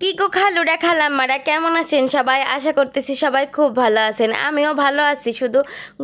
কি গো খালুরা খালাম্মারা কেমন আছেন সবাই? আশা করতেছি সবাই খুব ভালো আছেন। আমিও ভালো আছি, শুধু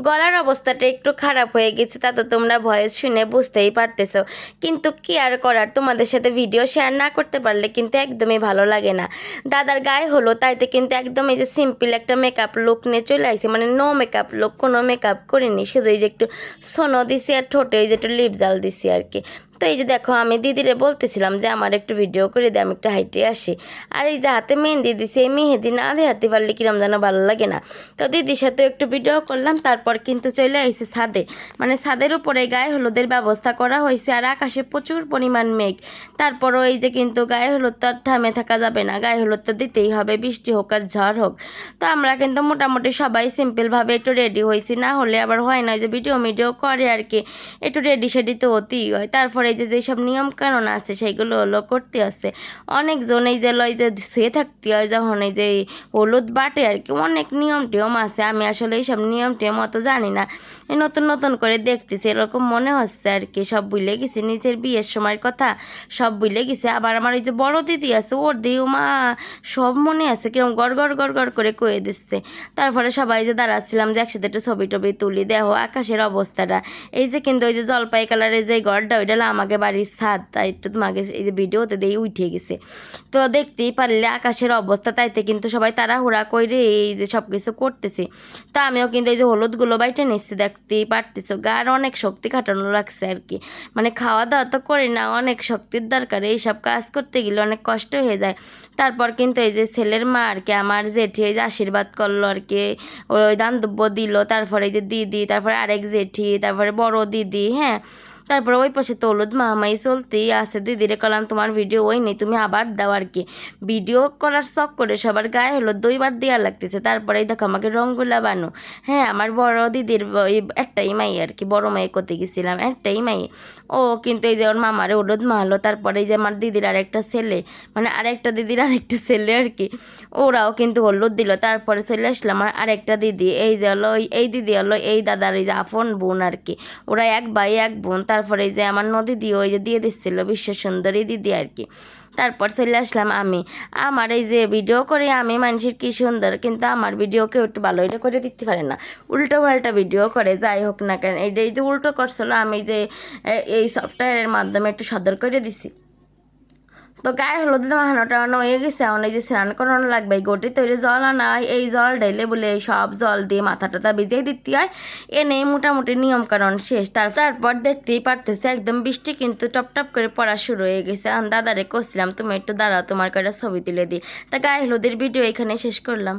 গলার অবস্থাটা একটু খারাপ হয়ে গেছে, তা তো তোমরা ভয়েস শুনে বুঝতেই পারতেছো। কিন্তু কি আর করার, তোমাদের সাথে ভিডিও শেয়ার না করতে পারলে কিন্তু একদমই ভালো লাগে না। দাদার গায়ে হলো তাইতে কিন্তু একদম এই যে সিম্পল একটা মেকআপ লুক নিয়ে চলে আসছে, মানে নো মেকআপ লুক, কোনো মেকআপ করিনি, শুধু এই যে একটু সোনো দিছি আর ঠোঁটে এই যে একটু লিপ জাল দিছি আর কি। তো এই যে দেখো, আমি দিদিরে বলতেছিলাম যে আমার একটু ভিডিও করে দিয়ে আমি একটু হাইটে আসি। আর এই যে হাতে মেহেন্দি দিছি, এই মেহেন্দি না হাতে পারলে কিরম যেন ভালো লাগে না। তো দিদির সাথে একটু ভিডিও করলাম, তারপর কিন্তু চলে আসছে ছাদে। মানে ছাদের উপরে গায়ে হলুদের ব্যবস্থা করা হয়েছে, আর আকাশে প্রচুর পরিমাণ মেঘ। তারপরও এই যে কিন্তু গায়ে হলুদ তো আর থামে থাকা যাবে না, গায়ে হলুদ তো দিতেই হবে, বৃষ্টি হোক আর ঝড় হোক। তো আমরা কিন্তু মোটামুটি সবাই সিম্পলভাবে একটু রেডি হয়েছি, না হলে আবার হয় না যে ভিডিও করে আর কি, একটু রেডি সেডি তো হতেই হয়। তারপরে এই যে যেসব নিয়ম কানুন আছে সেইগুলো হলো করতে আসছে। অনেকজন এই যে লয় যে শুয়ে থাকতে হয় যখন এই যে হলুদ বাটে আর কি, অনেক নিয়ম টিয়ম আছে। আমি আসলে এইসব নিয়ম টিয়ম অত জানি না, এই নতুন নতুন করে দেখতেছি, এরকম মনে হচ্ছে আর কি। সব ভুলে গেছি, নিজের বিয়ের সময়ের কথা সব ভুলে গেছি। আবার আমার ওই যে বড় দিদি আছে, ওর দিও মা সব মনে আছে, কিরকম গড় গড় গড় গড় করে কয়ে দিচ্ছে। তারপরে সবাই যে দাঁড়াচ্ছিলাম যে একসাথে একটু ছবি টবি তুলি, দেখো আকাশের অবস্থাটা। এই যে কিন্তু ওই যে জলপাই কালারের যে ঘরটা, ওইটা আমাকে বাড়ির ছাদ, তাই একটু তোমাকে এই যে ভিডিওতে দিয়ে উঠে গেছে। তো দেখতেই পারলে আকাশের অবস্থা, তাইতে কিন্তু সবাই তাড়াহুড়া করে এই যে সব কিছু করতেছে। তা আমিও কিন্তু এই যে হলুদগুলো বাইটে নিচ্ছি, দেখতেই পারতেছো। গার অনেক শক্তি খাটানো লাগছে আর কি, মানে খাওয়া দাওয়া তো করি না, অনেক শক্তির দরকার, এইসব কাজ করতে গেলে অনেক কষ্ট হয়ে যায়। তারপর কিন্তু এই যে ছেলের মা আর কি, আমার জেঠি এই যে আশীর্বাদ করলো আর কি, ওই দান্তব্য দিল। তারপরে এই যে দিদি, তারপরে আরেক জেঠি, তারপরে বড় দিদি, হ্যাঁ। তারপরে ওই পাশে তো হলুদ মাহামাই চলতেই আছে। দিদিরে কলাম তোমার ভিডিও ওই নেই, তুমি আবার দাও আর কি। ভিডিও করার শখ করে সবার গায়ে হলুদ 2বার দেওয়া লাগতেছে। তারপরে এই দেখো আমাকে রঙগুলা বানো। হ্যাঁ, আমার বড় দিদির ওই একটাই মাই আর কি, বড় মাই করতে গেছিলাম, একটাই মাই। ও কিন্তু এই যে ওর মামারে হলুদ মাহলো। তারপরে এই যে আমার দিদির আরেকটা ছেলে, মানে আরেকটা দিদির আরেকটা ছেলে আর কি, ওরাও কিন্তু হলুদ দিল। তারপরে চলে আসলাম আমার আরেকটা দিদি, এই যে হলো এই দিদি হলো এই দাদার এই যে আপন বোন আর কি, ওরা এক ভাই এক বোন। তারপরে এই যে আমার নদী দিয়ে ওই যে দিয়ে দিচ্ছিল বিশ্ব সুন্দরী দিদি আর কি। তারপর চলে আসলাম আমি, আমার এই যে ভিডিও করে আমি মানুষের কি সুন্দর, কিন্তু আমার ভিডিও কেউ একটু ভালো এটা করে দিতে পারে না, উল্টো পাল্টা ভিডিও করে। যাই হোক না কেন, এই যে উল্টো করছিল, আমি যে এই সফটওয়্যারের মাধ্যমে একটু সদর করে দিছি। তো গায়ে হলুদ মাহানো টানো হয়ে গেছে, এখন এই যে স্নান করানো লাগবে। গোটি তৈরি জল আনা হয়, এই জল ঢেলে বলে এই সব জল দিয়ে মাথা টাথা ভিজিয়ে দিতে হয়। এনেই মোটামুটি নিয়ম কারণ শেষ। তারপর দেখতেই পারতেছে একদম বৃষ্টি কিন্তু টপ টপ করে পড়া শুরু হয়ে গেছে। এখন দাদারে করছিলাম তুমি একটু দাঁড়াও, তোমার কয়টা ছবি তুলে দিই। তা গায়ে হলুদের ভিডিও এখানে শেষ করলাম।